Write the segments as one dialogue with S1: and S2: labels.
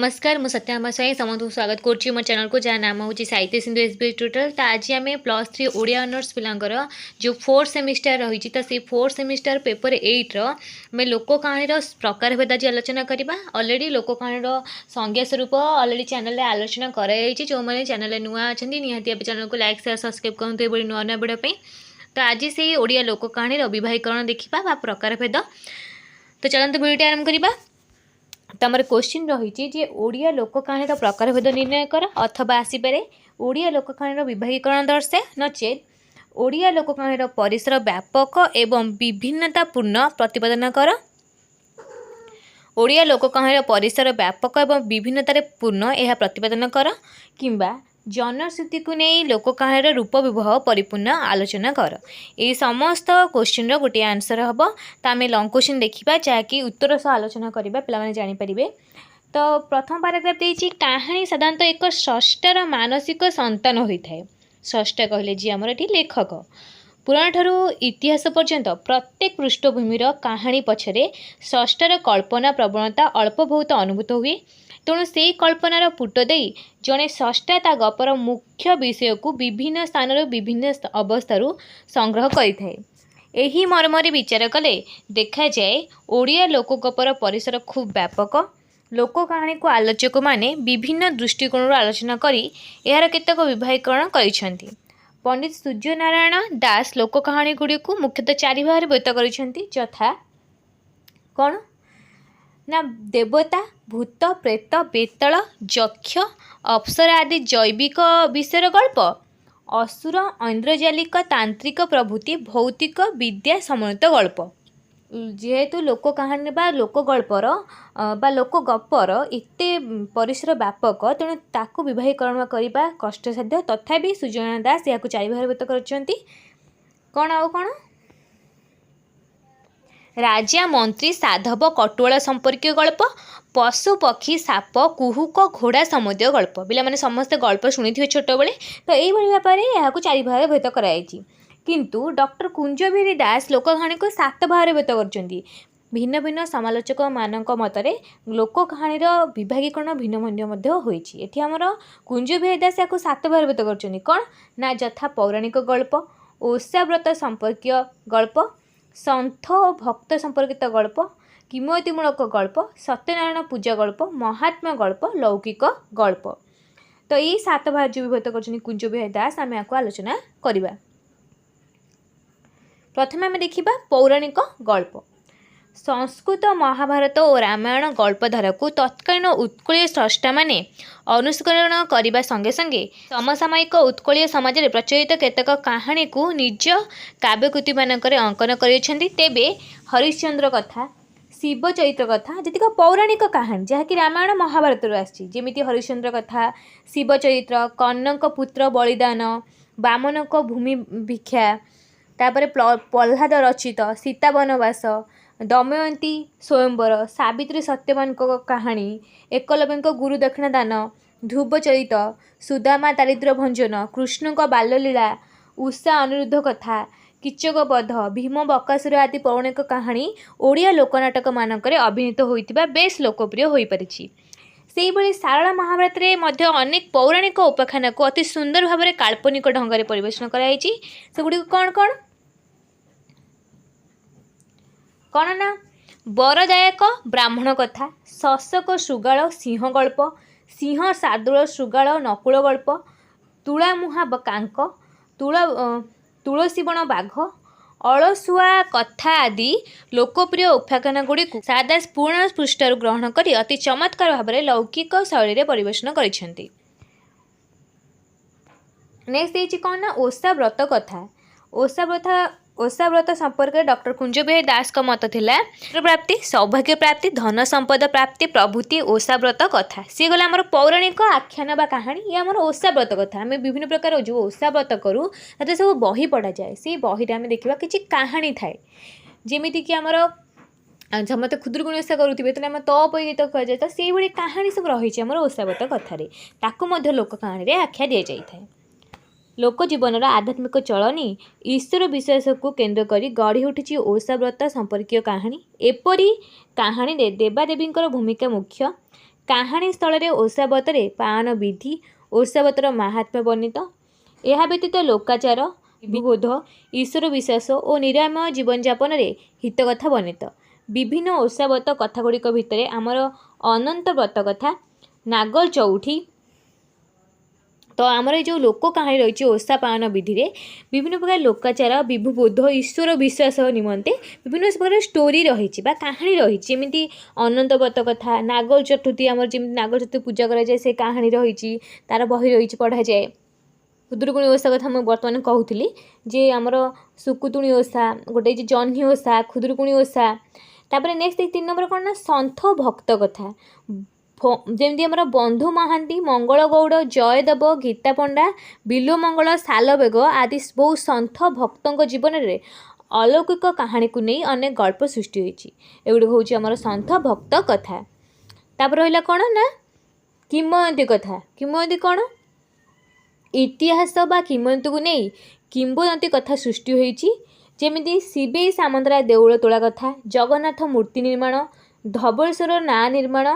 S1: नमस्कार मु सत्यामा साई समस्त स्वागत करुच्ची मो चैनल को जहाँ नाम हूँ साहित्य सिंधु एसबीएस ट्यूटर। तो आज आम +3 ओडिया ऑनर्स पिलांकर जो 4th सेमिस्टर रही तो से 4th सेमिस्टर पेपर 8 में लोक कहानी प्रकार भेद आज आलोचना करवा। ऑलरेडी लोक कहानी संज्ञा स्वरूप ऑलरेडी चैनल में आलोचना कराई। जो मैंने चैनल नुआ अच्छा निहाती चैनल को लाइक शेयर सब्सक्राइब करूँ ये नुआ नुआ वीडियो। तो आज से ओडिया लोक कहानी विवाहीकरण देखा प्रकार भेद। तो चलते वीडियो आरंभ करवा। तो आम क्वेश्चन रही जे ओडिया लोक कहानी प्रकार भेद निर्णय कर अथवा आसपे ओडिया लोक कहानी विभागीकरण दर्शाए नचेत ओडिया लोक कहानी परिसर व्यापक एवं विभिन्नतापूर्ण प्रतिपादन कर। ओडिया लोक कहानी परिसर व्यापक एवं विभिन्नतार पूर्ण यह प्रतिपादन कर किंबा जनश्रुति को नहीं लोक कहानी रूप विवाह परिपूर्ण आलोचना कर। ये समस्त क्वेश्चन गोटे आंसर हम। तो आम लंग क्वेश्चन देखा जहाँकि उत्तर सह आलोचना करवा पे जानीपर। तो प्रथम पाराग्राफ देती कहानी साधारणतः एक स्रष्टार मानसिक संतान होता है। स्रष्टा कहले जी आमर ये लेखक। पुराण ठारू इतिहास पर्यंत प्रत्येक पृष्ठभूमिर कहानी पछरे स्रष्टार कल्पना प्रवणता अल्प बहुत अनुभूत हुए। तेणु से कल्पनार पुट दे जड़े स्रष्टा ता गपर मुख्य विषय को विभिन्न स्थान विभिन्न अवस्थारू संग्रह करें। यही मर्मरे विचार कले देखा जाए ओडिया लोक गपर परिसर खूब व्यापक। लोक कहानी को आलोचक माने विभिन्न दृष्टिकोण आलोचना करी यार केतक विभागीकरण करिसेंती। पंडित सूर्यनारायण दास लोक कहानी गुड़ी को मुख्यतः 4 भाग व्यक्त करिसेंती यथा कौन ना देवता भूत प्रेत बेताल यक्ष अप्सरा आदि जैविक विषय गल्प असुर ऐन्द्रजालिक तांत्रिक प्रभृति भौतिक विद्या समन्वित गल्प। जेहेतु लोक कहानी बा लोक गल्पर बा लोक गपर एते परिसर व्यापक तेणु ताकू विवाहीकरण करने कष्टसाध्य। तथापि सूर्यनारायण दास या 4 भाग व्यक्त करछंती। कौन आउ कौन राजा मंत्री साधव कटुआल संपर्कीय गल्प पशु पक्षी साप कुहुक घोड़ा सम्बन्धीय गल्प। पिला माने समस्त गल्प शुणी थे छोट बेले। तो यही भाव में 4 भाग भेद कराई। किंतु डॉक्टर कुंजबिहारी दास लोक कहानी को 7 भाग भेद कर। भिन्न भिन्न समालोचक मानक मतरे लोक कहानी विभागीकरण भिन्न भिन्न होइछि। एठी हमर कुंजबिहारी दास या 7 भाग भेद कर। कौन ना यथा पौराणिक गल्प ओषाव्रत संपर्कीय गल्प सन्थ और भक्त संपर्कित गल्प किंवदंतीमूलक गल्प सत्यनारायण पूजा गल्प महात्मा गल्प लौकिक गल्प। तो ये 7 भाग जो विभक्त कर कुंजबिहारी दास आम या आलोचना करवा। प्रथम आम देखा पौराणिक गल्प। संस्कृत महाभारत और रामायण गल्पधारा को तत्कालीन उत्कलीय स्रष्टा माने अनुसरण करने संगे संगे समसामयिक उत्कलीय समाज में प्रचलित केतक कहानी को निज काव्यकृति मानक अंकन कर। तेबे हरिश्चंद्र कथा शिव चरित्र कथा जतिक पौराणिक कहानी जहाँकि रामायण महाभारत आसमी हरिश्चंद्र कथा शिव चरित्र कर्णक पुत्र बलिदान बामन को भूमि भिक्षा तापर प्रह्लाद रचित सीता वनवास दमयंती स्वयंवर सावित्री सत्यवान कहानी एकलव्य गुरु दक्षिणा दान ध्रुव चरित सुदामा दारिद्र्य भंजन कृष्ण का बाल्यलीला उषा अनिरुद्ध कथा किचक बध भीम बकासुर आदि पौराणिक कहानी ओडिया लोकनाटक मानक अभिनीत होइतिबा बेस लोकप्रिय हो पारिछि। से भली सारला महाभारत रे मध्य अनेक पौराणिक उपाख्यान को अति सुंदर भाव में काल्पनिक ढंग से परिवेशन कराई। सेगुडी कौन कौन कौन ना बरदायक ब्राह्मण कथा शशक शृगाल सिंह गल्प सिंह शार्दूल शृगाल नकुल गल्प तुलामुहा कांक तुलसी बण बाघ अलसुआ कथा आदि लोकप्रिय उपाख्यान गुड़ी सादास पूर्ण पृष्ठर ग्रहण कर अति चमत्कार भाव में लौकिक शैली में परिवेशन कर। नेक्स्ट कौन ना ओषाव्रत कथा। ओषाव्रत संपर्क में डॉक्टर कुंजबिहारी दास का मत थिला प्राप्ति सौभाग्य प्राप्ति धन संपद प्राप्ति प्रभृति ओषाव्रत कथा। सी गला आमर पौराणिक आख्यान बा कहानी ये आमर ओषाव्रत कथा। आम विभिन्न प्रकार जो ओषाव्रत करूँ तो सब बही पढ़ा जाए। से बही आम देखा कि कहानी थाए जमीक आमर समस्त खुदुरुकुणी ओषा करुवे तो आम तपई गीत कह जाए। तो से भाई कहानी सब रही आमर ओषाव्रत कथार ताकू लोक कहानी आख्या दि जाए। लोक जीवन आध्यात्मिक चलनी ईश्वर विश्वास को केन्द्र कर गढ़ी उठी ओषाव्रत संपर्कीय कहानी। एपरी कहानी देवादेवी भूमिका मुख्य କାହାଣୀ ସ୍ଥଳରେ ଓଷାବତରେ ପାଳନ ବିଧି, ଓଷାବତର ମାହାତ୍ମ୍ୟ ବର୍ଣ୍ଣିତ। ଏହା ବ୍ୟତୀତ ଲୋକାଚାର, ବିବୋଧ, ଈଶ୍ୱର ବିଶ୍ୱାସ ଓ ନିରାମୟ ଜୀବନଯାପନରେ ହିତକଥା ବର୍ଣ୍ଣିତ। ବିଭିନ୍ନ ଓଷାବତ କଥାଗୁଡ଼ିକ ଭିତରେ ଆମର ଅନନ୍ତ ବ୍ରତ କଥା, ନାଗର ଚଉଠି। ତ ଆମର ଏ ଯେଉଁ ଲୋକ କାହାଣୀ ରହିଛି ଓଷା ପାଳନ ବିଧିରେ ବିଭିନ୍ନ ପ୍ରକାର ଲୋକାଚାର, ବିଭୁବୋଧ, ଈଶ୍ୱର ବିଶ୍ୱାସ ନିମନ୍ତେ ବିଭିନ୍ନ ପ୍ରକାର ଷ୍ଟୋରି ରହିଛି ବା କାହାଣୀ ରହିଛି। ଯେମିତି ଅନନ୍ତ ବ୍ରତ କଥା, ନାଗର ଚତୁର୍ଥୀ, ଆମର ଯେମିତି ନାଗର ଚତୁର୍ଥୀ ପୂଜା କରାଯାଏ ସେ କାହାଣୀ ରହିଛି, ତା'ର ବହି ରହିଛି, ପଢ଼ାଯାଏ। ଖୁଦୁରୁକୁଣୀ ଓଷା କଥା ମୁଁ ବର୍ତ୍ତମାନ କହୁଥିଲି ଯେ ଆମର ସୁକୁତୁଣୀ ଓଷା, ଗୋଟେ ହେଇଛି ଜହ୍ନି ଓଷା, ଖୁଦୁରୁକୁଣୀ ଓଷା। ତାପରେ ନେକ୍ସଟ 3 ନମ୍ବର କ'ଣ ନା ସନ୍ଥ ଭକ୍ତ କଥା। ଯେମିତି ଆମର ବନ୍ଧୁ ମହାନ୍ତି, ମଙ୍ଗଳ ଗୌଡ଼, ଜୟଦେବ, ଗୀତା ପଣ୍ଡା, ବିଲୁ ମଙ୍ଗଳ, ସାଲବେଗ ଆଦି ବହୁ ସନ୍ଥ ଭକ୍ତଙ୍କ ଜୀବନରେ ଅଲୌକିକ କାହାଣୀକୁ ନେଇ ଅନେକ ଗଳ୍ପ ସୃଷ୍ଟି ହୋଇଛି। ଏଗୁଡ଼ିକ ହେଉଛି ଆମର ସନ୍ଥ ଭକ୍ତ କଥା। ତାପରେ ରହିଲା କ'ଣ ନା କିମ୍ବଦନ୍ତୀ କଥା। କିମ୍ବଦନ୍ତୀ କ'ଣ? ଇତିହାସ ବା କିମ୍ବଦନ୍ତୀକୁ ନେଇ କିମ୍ବଦନ୍ତୀ କଥା ସୃଷ୍ଟି ହୋଇଛି। ଯେମିତି ଶିବେଇ ସାମନ୍ତରାୟ ଦେଉଳ ତୋଳା କଥା, ଜଗନ୍ନାଥ ମୂର୍ତ୍ତି ନିର୍ମାଣ, ଧବଳେଶ୍ୱର ନାଁ ନିର୍ମାଣ,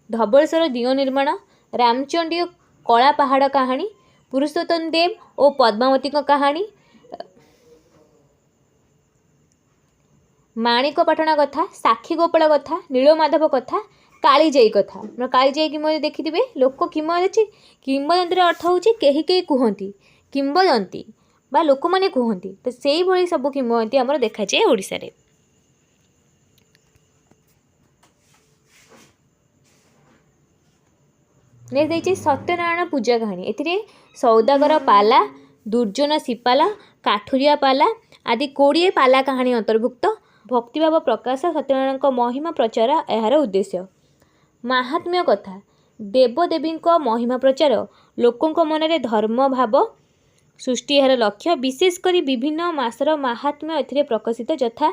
S1: ଧବଳେଶ୍ୱର ଦିଅଁ ନିର୍ମାଣ, ରାମଚଣ୍ଡୀ କଳା ପାହାଡ଼ କାହାଣୀ, ପୁରୁଷୋତ୍ତମ ଦେବ ଓ ପଦ୍ମାବତୀଙ୍କ କାହାଣୀ, ମାଣିକ ପାଟଣା କଥା, ସାକ୍ଷୀ ଗୋପାଳ କଥା, ନୀଳମାଧବ କଥା, କାଳିଜାଇ କଥା। କାଳିଜାଇ କିମ୍ବଦନ୍ତୀ ଦେଖିଥିବେ। ଲୋକ କିମ୍ବଦନ୍ତୀ, କିମ୍ବଦନ୍ତୀର ଅର୍ଥ ହେଉଛି କେହି କେହି କୁହନ୍ତି, କିମ୍ବଦନ୍ତୀ ବା ଲୋକମାନେ କୁହନ୍ତି। ତ ସେଇଭଳି ସବୁ କିମ୍ବଦନ୍ତୀ ଆମର ଦେଖାଯାଏ ଓଡ଼ିଶାରେ। ନେକ୍ସଟ ଦେଇଛି ସତ୍ୟନାରାୟଣ ପୂଜା କାହାଣୀ। ଏଥିରେ ସୌଦାଗର ପାଲା, ଦୁର୍ଜନ ସିପାଲା, କାଠୁରିଆ ପାଲା ଆଦି 20 ପାଲା କାହାଣୀ ଅନ୍ତର୍ଭୁକ୍ତ। ଭକ୍ତିଭାବ ପ୍ରକାଶ, ସତ୍ୟନାରାୟଣଙ୍କ ମହିମା ପ୍ରଚାର ଏହାର ଉଦ୍ଦେଶ୍ୟ। ମାହାତ୍ମ୍ୟ କଥା, ଦେବଦେବୀଙ୍କ ମହିମା ପ୍ରଚାର, ଲୋକଙ୍କ ମନରେ ଧର୍ମ ଭାବ ସୃଷ୍ଟି ଏହାର ଲକ୍ଷ୍ୟ। ବିଶେଷ କରି ବିଭିନ୍ନ ମାସର ମାହାତ୍ମ୍ୟ ଏଥିରେ ପ୍ରକାଶିତ, ଯଥା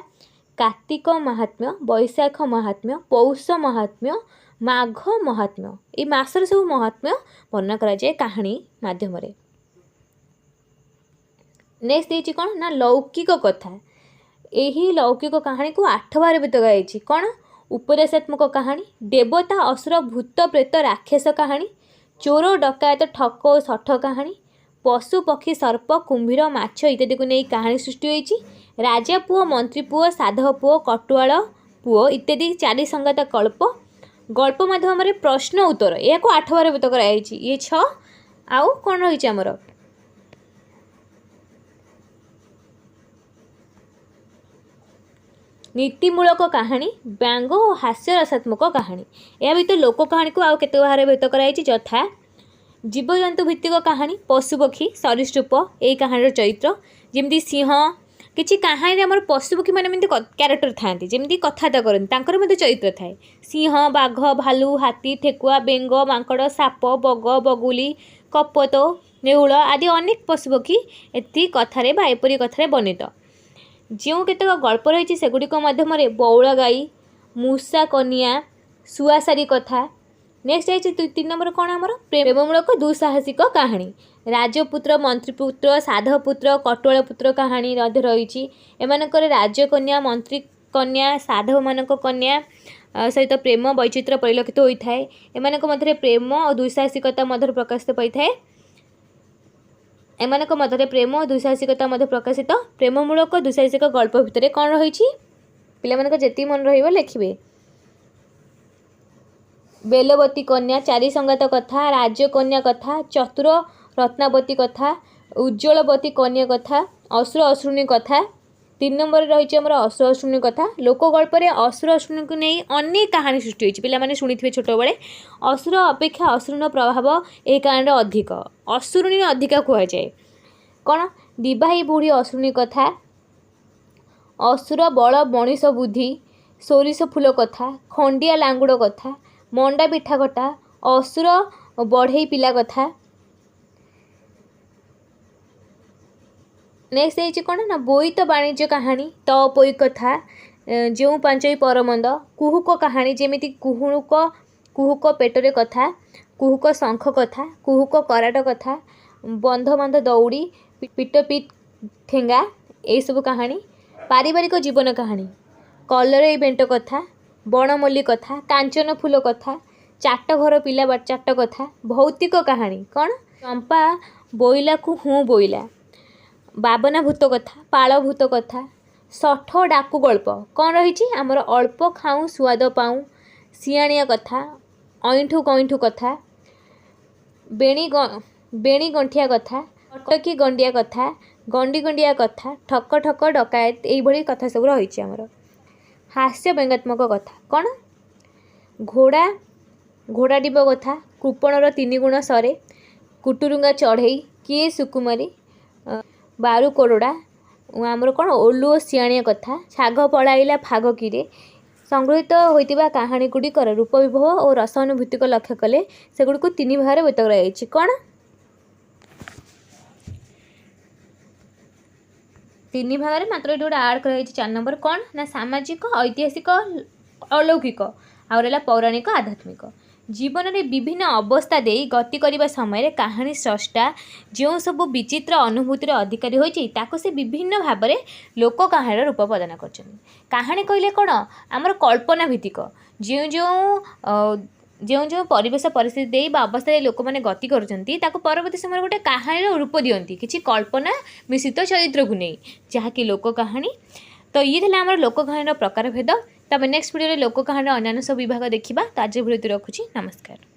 S1: କାର୍ତ୍ତିକ ମାହାତ୍ମ୍ୟ, ବୈଶାଖ ମାହାତ୍ମ୍ୟ, ପୌଷ ମାହାତ୍ମ୍ୟ, ମାଘ ମାହାତ୍ମ୍ୟ। এই ମାସର ସବୁ ମାହାତ୍ମ୍ୟ ବର୍ଣ୍ଣନା କରାଯାଏ କାହାଣୀ ମାଧ୍ୟମରେ। ନେକ୍ସଟ ଦେଇଛି କ'ଣ ନା ଲୌକିକ କଥା। ଏହି ଲୌକିକ କାହାଣୀକୁ 8 ଭାଗରେ ବିଭକ୍ତ କରାଯାଇଛି। କ'ଣ? ଉପଦେଶାତ୍ମକ କାହାଣୀ, ଦେବତା ଅସୁର ଭୂତ ପ୍ରେତ ରାକ୍ଷସ କାହାଣୀ, ଚୋର ଡକାୟତ ଠକ ଓ ଶଠ କାହାଣୀ, ପଶୁ ପକ୍ଷୀ ସର୍ପ କୁମ୍ଭୀର ମାଛ ଇତ୍ୟାଦିକୁ ନେଇ କାହାଣୀ ସୃଷ୍ଟି ହୋଇଛି। ରାଜା ପୁଅ, ମନ୍ତ୍ରୀ ପୁଅ, ସାଧବ ପୁଅ, କଟୁଆଳ ପୁଅ ଇତ୍ୟାଦି 4 ସଂଗାତ ଗଳ୍ପ। ଗଳ୍ପ ମାଧ୍ୟମରେ ପ୍ରଶ୍ନ ଉତ୍ତର, ଏହାକୁ 8 ଭାଗରେ ବିଭକ୍ତ କରାଯାଇଛି। ଇଏ 6। ଆଉ କ'ଣ ରହିଛି ଆମର? ନୀତିମୂଳକ କାହାଣୀ, ବ୍ୟଙ୍ଗ ଓ ହାସ୍ୟରସାତ୍ମକ କାହାଣୀ। ଏହା ଭିତରେ ଲୋକ କାହାଣୀକୁ ଆଉ କେତେ ଭାଗରେ ବିଭକ୍ତ କରାଯାଇଛି, ଯଥା ଜୀବଜନ୍ତୁ ଭିତ୍ତିକ କାହାଣୀ, ପଶୁପକ୍ଷୀ ସରୀସୃପ ଏହି କାହାଣୀର ଚରିତ୍ର। ଯେମିତି ସିଂହ, କିଛି କାହାଣୀରେ ଆମର ପଶୁପକ୍ଷୀମାନେ ଏମିତି କ୍ୟାରେକ୍ଟର ଥାଆନ୍ତି, ଯେମିତି କଥାବାର୍ତ୍ତା କରନ୍ତି, ତାଙ୍କର ମଧ୍ୟ ଚରିତ୍ର ଥାଏ। ସିଂହ, ବାଘ, ଭାଲୁ, ହାତୀ, ଠେକୁଆ, ବେଙ୍ଗ, ମାଙ୍କଡ଼, ସାପ, ବଗ, ବଗୁଲି, କପୋତ, ନେଉଳ ଆଦି ଅନେକ ପଶୁପକ୍ଷୀ ଏପରି କଥାରେ ବର୍ଣ୍ଣିତ। ଯେଉଁ କେତେକ ଗଳ୍ପ ରହିଛି ସେଗୁଡ଼ିକ ମଧ୍ୟମରେ ବଉଳ ଗାଈ, ମୂଷା କନିଆ, ଶୁଆସାରି କଥା। ନେକ୍ସଟ ହେଇଛି 3 ନମ୍ବର କ'ଣ ଆମର ପ୍ରେମମୂଳକ ଦୁଃସାହସିକ କାହାଣୀ। ରାଜପୁତ୍ର, ମନ୍ତ୍ରୀପୁତ୍ର, ସାଧବପୁତ୍ର, କଟୁଆଳ ପୁତ୍ର କାହାଣୀ ମଧ୍ୟ ରହିଛି। ଏମାନଙ୍କର ରାଜକନ୍ୟା, ମନ୍ତ୍ରୀ କନ୍ୟା, ସାଧବମାନଙ୍କ କନ୍ୟା ସହିତ ପ୍ରେମ ବୈଚିତ୍ର୍ୟ ପରିଲକ୍ଷିତ ହୋଇଥାଏ। ଏମାନଙ୍କ ମଧ୍ୟରେ ପ୍ରେମ ଓ ଦୁଃସାହସିକତା ମଧ୍ୟରେ ପ୍ରକାଶିତ ପାଇଥାଏ। ଏମାନଙ୍କ ମଧ୍ୟରେ ପ୍ରେମ ଓ ଦୁଃସାହସିକତା ମଧ୍ୟ ପ୍ରକାଶିତ। ପ୍ରେମମୂଳକ ଦୁଃସାହସିକ ଗଳ୍ପ ଭିତରେ କ'ଣ ରହିଛି? ପିଲାମାନଙ୍କ ଯେତିକି ମନେ ରହିବ ଲେଖିବେ। ବେଲବତୀ କନ୍ୟା, 4 ସଂଗାତ କଥା, ରାଜକନ୍ୟା କଥା, ଚତୁର ରତ୍ନାବତୀ କଥା, ଉଜ୍ଜଳବତୀ କନ୍ୟା କଥା, ଅସୁର ଅସୁରୁଣୀ କଥା। 3 ନମ୍ବରରେ ରହିଛି ଆମର ଅସୁର ଅସୁରୁଣୀ କଥା। ଲୋକଗଳ୍ପରେ ଅସୁର ଅସୁରୁଣୀକୁ ନେଇ ଅନେକ କାହାଣୀ ସୃଷ୍ଟି ହୋଇଛି। ପିଲାମାନେ ଶୁଣିଥିବେ ଛୋଟବେଳେ। ଅସୁର ଅପେକ୍ଷା ଅସୁରୁଣୀର ପ୍ରଭାବ ଏହି କାହାଣୀରେ ଅଧିକ, ଅସୁରୁଣୀ ଅଧିକା କୁହାଯାଏ। କ'ଣ? ବିବାହୀ ବୁଢ଼ୀ ଅସୁରୁଣୀ କଥା, ଅସୁର ବଳ ମଣିଷ ବୁଦ୍ଧି, ସୋରିଷ ଫୁଲ କଥା, ଖଣ୍ଡିଆ ଲାଙ୍ଗୁଡ଼ କଥା, ମଣ୍ଡା ପିଠା କଟା, ଅସୁର ବଢ଼େଇ ପିଲା କଥା। ନେକ୍ସଟ ହେଇଛି କ'ଣ ନା ବୋଇତ ବାଣିଜ୍ୟ କାହାଣୀ, ତଅପୋଇ କଥା, ଯେଉଁ ପାଞ୍ଚଇ ପରମନ୍ଦ, କୁହୁକ କାହାଣୀ, ଯେମିତି କୁହୁକ ପେଟରେ କଥା, କୁହୁକ ଶଙ୍ଖ କଥା, କୁହୁକ କରାଟ କଥା, ବନ୍ଧ ବନ୍ଧ ଦଉଡ଼ି, ପିଟ ପିଟ ଠେଙ୍ଗା ଏହିସବୁ କାହାଣୀ। ପାରିବାରିକ ଜୀବନ କାହାଣୀ, କଲରେଇ ବେଣ୍ଟ କଥା, ବଣମଲ୍ଲି କଥା, କାଞ୍ଚନ ଫୁଲ କଥା, चाट घर पिला चाट कथा भौतिक कहानी कौन चंपा बोइला को हूँ बोइला बाबना भूत कथा पाल भूत कथा सठ डाकू गल्प कौन रही आमर अल्प खाऊँ स्वाद पाऊँ सियाणिया कथा अईठू गईठू कथा बेणी गंठिया कथा अटकी गंडिया कथा गंडी गंडिया कथा ठक ठक डकायत यही कथा सब रही आमर हास्य व्यंगात्मक कथा कौन घोड़ा घोड़ा डिब कथा कृपणर 3 गुण सरे कुटुरुंगा चढ़ई किए सुकुमारी बारु कोरोड़ा आमर कौन ओलु और सियाणिया कथा छाग पड़ाइला फाग किरे संगृहित होइतिबा कहानी गुड़िकर रूप विभव और रस अनुभूति को लक्ष्य कले सेगुड़ को 3 भाग व्यक्त कर कौन 3 भाग मात्र ये गोटे आड कर 4 नंबर कौन ना सामाजिक ऐतिहासिक अलौकिक आउरला पौराणिक आध्यात्मिक जीवन में विभिन्न अवस्था दे गति करने समय कहानी स्रष्टा जो सब विचित्र अनुभूतिर अधिकारी होती से विभिन्न भाव में लोक कहानी रूप प्रदान कर कहानी कहले कौन आमर कल्पना भित्तिक जो जो जो परिवेश परिस्थिति दे अवस्था लोक मैंने गति कर परवर्ती समय गोटे कहानी रूप दियंती किसी कल्पना मिश्रित चरित्र को नहीं जहाँकि लोक कहानी तो ये थे आमर लोक कहानी प्रकार भेद तब नेक्स्ट वीडियो लोक कहानी अन्य सब विभाग देखा तो आज भिडियो रखुची नमस्कार।